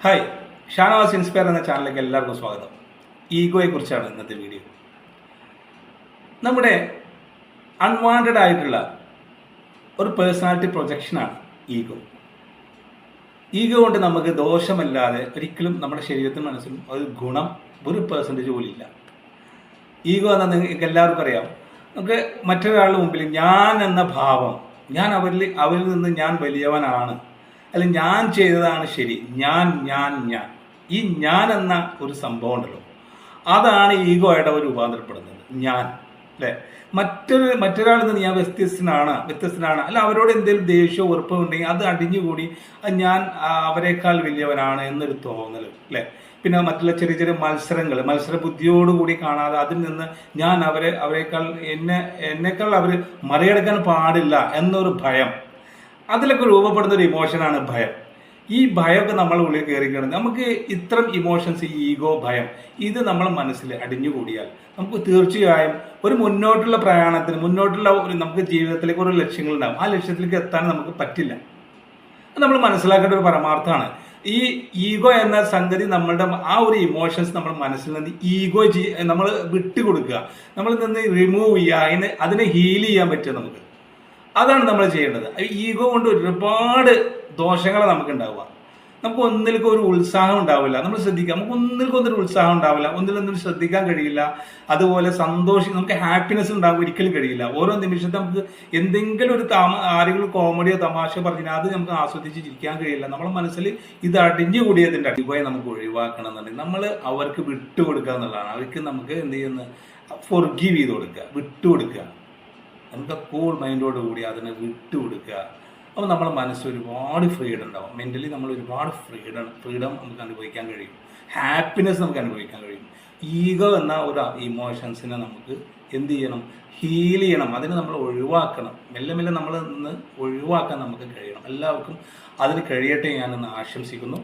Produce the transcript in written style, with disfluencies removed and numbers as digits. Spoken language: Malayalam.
ഹായ്, ഷാനവാസ് ഇൻസ്പയർ എന്ന ചാനലിലേക്ക് എല്ലാവർക്കും സ്വാഗതം. ഈഗോയെക്കുറിച്ചാണ് ഇന്നത്തെ വീഡിയോ. നമ്മുടെ അൺവാണ്ടഡ് ആയിട്ടുള്ള ഒരു പേഴ്സണാലിറ്റി പ്രൊജക്ഷനാണ് ഈഗോ. ഈഗോ കൊണ്ട് നമുക്ക് ദോഷമല്ലാതെ ഒരിക്കലും നമ്മുടെ ശരീരത്തിനും മനസ്സിലും ഒരു ഗുണം 1% പോലും ഇല്ല. ഈഗോ എന്നാൽ നിങ്ങൾക്ക് എല്ലാവർക്കും അറിയാം. നമുക്ക് മറ്റൊരാളുടെ മുമ്പിൽ ഞാൻ എന്ന ഭാവം, അവരിൽ നിന്ന് ഞാൻ വലിയവനാണ്, അല്ലെങ്കിൽ ഞാൻ ചെയ്തതാണ് ശരി, ഞാൻ ഈ ഞാൻ എന്ന ഒരു സംഭവം ഉണ്ടല്ലോ, അതാണ് ഈഗോ ആയിട്ട് അവർ രൂപാന്തരപ്പെടുന്നത്. ഞാൻ അല്ലെ മറ്റൊരാളിൽ നിന്ന് ഞാൻ വ്യത്യസ്തനാണ് അല്ല, അവരോട് എന്തെങ്കിലും ദേഷ്യമോ ഉറപ്പോ ഉണ്ടെങ്കിൽ അത് അടിഞ്ഞുകൂടി ഞാൻ അവരെക്കാൾ വലിയവനാണ് എന്നൊരു തോന്നൽ അല്ലെ. പിന്നെ മറ്റുള്ള ചെറിയ ചെറിയ മത്സര ബുദ്ധിയോടുകൂടി കാണാതെ അതിൽ നിന്ന് ഞാൻ എന്നെക്കാൾ അവർ മറികടക്കാൻ പാടില്ല എന്നൊരു ഭയം, അതിലൊക്കെ രൂപപ്പെടുന്ന ഒരു ഇമോഷനാണ് ഭയം. ഈ ഭയമൊക്കെ നമ്മൾ ഉള്ളിൽ കയറിക്കണം. നമുക്ക് ഇത്തരം ഇമോഷൻസ്, ഈ ഈഗോ, ഭയം, ഇത് നമ്മൾ മനസ്സിൽ അടിഞ്ഞുകൂടിയാൽ നമുക്ക് തീർച്ചയായും ഒരു മുന്നോട്ടുള്ള പ്രയാണത്തിന്, നമുക്ക് ജീവിതത്തിലേക്ക് ഒരു ലക്ഷ്യങ്ങളുണ്ടാകും. ആ ലക്ഷ്യത്തിലേക്ക് എത്താൻ നമുക്ക് പറ്റില്ല. അത് നമ്മൾ മനസ്സിലാക്കേണ്ട ഒരു പരമാർത്ഥമാണ്. ഈ ഈഗോ എന്ന സംഗതി നമ്മളുടെ ആ ഒരു ഇമോഷൻസ് നമ്മൾ മനസ്സിൽ നിന്ന് നമ്മൾ വിട്ടുകൊടുക്കുക, നമ്മളിൽ നിന്ന് റിമൂവ് ചെയ്യുക, അതിനെ ഹീൽ ചെയ്യാൻ പറ്റുക നമുക്ക്. അതാണ് നമ്മൾ ചെയ്യേണ്ടത്. ഈഗോ കൊണ്ട് ഒരുപാട് ദോഷങ്ങളാണ് നമുക്ക് ഉണ്ടാവുക. നമുക്ക് ഒന്നിലേക്ക് ഒരു ഉത്സാഹം ഉണ്ടാവില്ല. നമ്മൾ ശ്രദ്ധിക്കുക, നമുക്ക് ഒന്നിലേക്കൊന്നൊരു ഉത്സാഹം ഉണ്ടാവില്ല, ഒന്നിലൊന്നും ശ്രദ്ധിക്കാൻ കഴിയില്ല. അതുപോലെ നമുക്ക് ഹാപ്പിനെസ് ഉണ്ടാകാൻ ഒരിക്കലും കഴിയില്ല. ഓരോ നിമിഷത്തെ നമുക്ക് എന്തെങ്കിലും ആരെങ്കിലും കോമഡിയോ തമാശ പറഞ്ഞാൽ അത് നമുക്ക് ആസ്വദിച്ച് ചിരിക്കാൻ കഴിയില്ല. നമ്മുടെ മനസ്സിൽ ഇത് അടിഞ്ഞുകൂടിയതിൻ്റെ ഈഗോയെ നമുക്ക് ഒഴിവാക്കണം എന്നുണ്ടെങ്കിൽ നമ്മൾ അവർക്ക് വിട്ടുകൊടുക്കുക എന്നുള്ളതാണ്. അവർക്ക് നമുക്ക് എന്ത് ചെയ്യുന്നത്, ഫോർഗീവ് ചെയ്ത് കൊടുക്കുക, വിട്ടുകൊടുക്കുക. നമുക്ക് കൂൾ മൈൻഡോട് കൂടി അതിനെ വിട്ടുകൊടുക്കുക. അപ്പോൾ നമ്മുടെ മനസ്സ് ഒരുപാട് ഫ്രീഡം ഉണ്ടാവും. മെൻ്റലി നമ്മൾ ഒരുപാട് ഫ്രീഡം നമുക്ക് അനുഭവിക്കാൻ കഴിയും. ഹാപ്പിനെസ് നമുക്ക് അനുഭവിക്കാൻ കഴിയും. ഈഗോ എന്ന ഒരു ഇമോഷൻസിനെ നമുക്ക് എന്ത് ചെയ്യണം, ഹീൽ ചെയ്യണം. അതിനെ നമ്മൾ ഒഴിവാക്കണം. മെല്ലെ നമ്മൾ നിന്ന് ഒഴിവാക്കാൻ നമുക്ക് കഴിയണം. എല്ലാവർക്കും അതിന് കഴിയട്ടെ ഞാനെന്ന് ആശംസിക്കുന്നു.